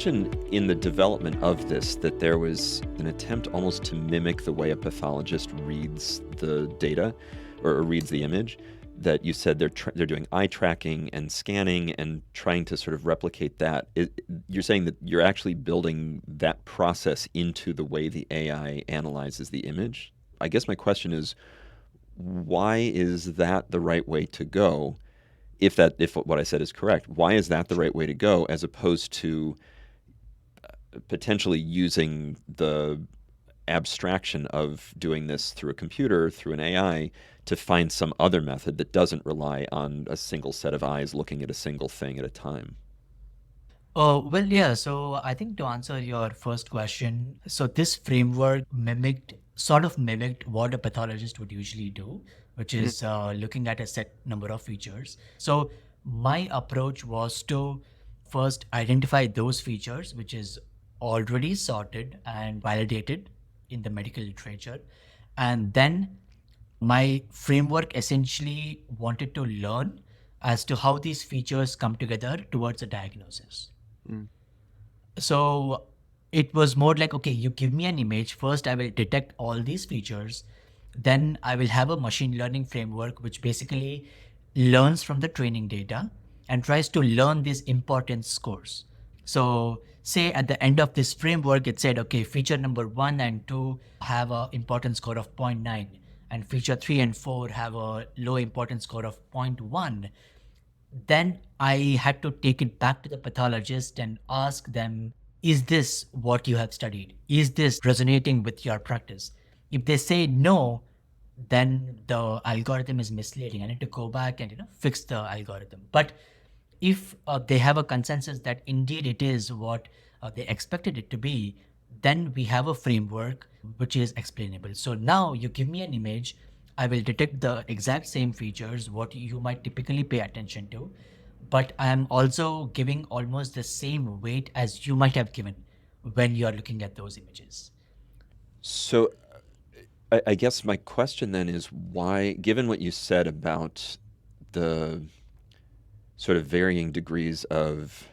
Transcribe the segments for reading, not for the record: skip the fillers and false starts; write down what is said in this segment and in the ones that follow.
mentioned in the development of this that there was an attempt almost to mimic the way a pathologist reads the data or reads the image, that you said they're doing eye tracking and scanning and trying to sort of replicate that. You're saying that you're actually building that process into the way the AI analyzes the image. I guess my question is, why is that the right way to go? If what I said is correct, why is that the right way to go as opposed to potentially using the abstraction of doing this through a computer, through an AI, to find some other method that doesn't rely on a single set of eyes looking at a single thing at a time? Well, yeah. So I think to answer your first question, so this framework sort of mimicked what a pathologist would usually do, which is looking at a set number of features. So my approach was to first identify those features, which is already sorted and validated in the medical literature. And then my framework essentially wanted to learn as to how these features come together towards a diagnosis. So it was more like, okay, you give me an image. First, I will detect all these features. Then I will have a machine learning framework, which basically learns from the training data and tries to learn these importance scores. So say at the end of this framework, it said, okay, feature number 1 and 2 have a importance score of 0.9 and feature 3 and 4 have a low importance score of 0.1. Then I had to take it back to the pathologist and ask them, is this what you have studied? Is this resonating with your practice? If they say no, then the algorithm is misleading. I need to go back and fix the algorithm. But if they have a consensus that indeed it is what they expected it to be, then we have a framework which is explainable. So now you give me an image, I will detect the exact same features, what you might typically pay attention to, but I am also giving almost the same weight as you might have given when you are looking at those images. So I guess my question then is why, given what you said about the sort of varying degrees of,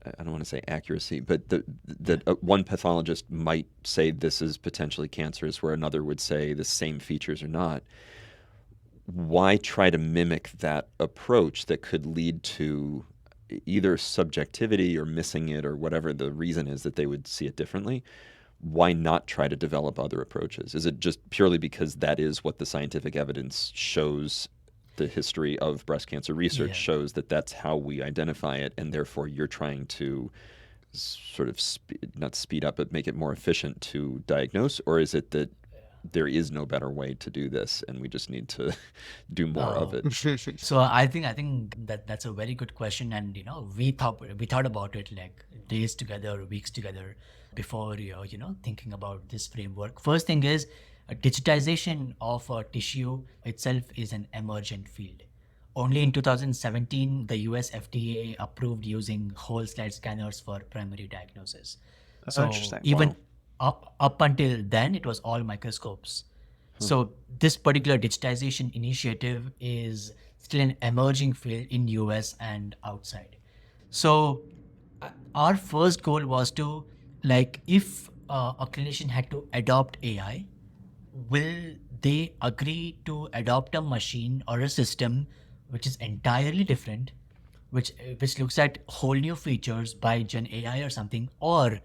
I don't want to say accuracy, but that one pathologist might say this is potentially cancerous, where another would say the same features are not. Why try to mimic that approach that could lead to either subjectivity or missing it or whatever the reason is that they would see it differently? Why not try to develop other approaches? Is it just purely because that is what the scientific evidence shows? The history of breast cancer research shows that that's how we identify it, and therefore you're trying to sort of not speed up, but make it more efficient to diagnose? Or is it that there is no better way to do this and we just need to do more of it? So I think that's a very good question, and we thought about it like days together, weeks together before thinking about this framework. First thing is, digitization of tissue itself is an emergent field. Only in 2017, the US FDA approved using whole slide scanners for primary diagnosis. So Interesting. even Wow. up until then, it was all microscopes. So this particular digitization initiative is still an emerging field in US and outside. So our first goal was to, like, if a clinician had to adopt AI, will they agree to adopt a machine or a system which is entirely different, which looks at whole new features by Gen AI or something, or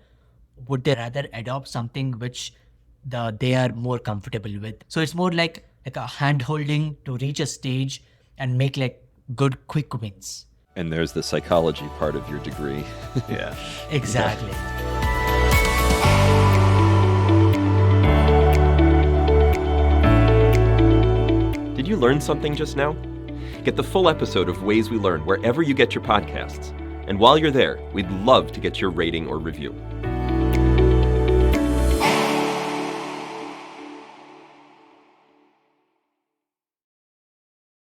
would they rather adopt something which they are more comfortable with? So it's more like a hand holding to reach a stage and make like good quick wins. And there's the psychology part of your degree. Yeah. Exactly. Did you learn something just now? Get the full episode of Ways We Learn wherever you get your podcasts. And while you're there, we'd love to get your rating or review.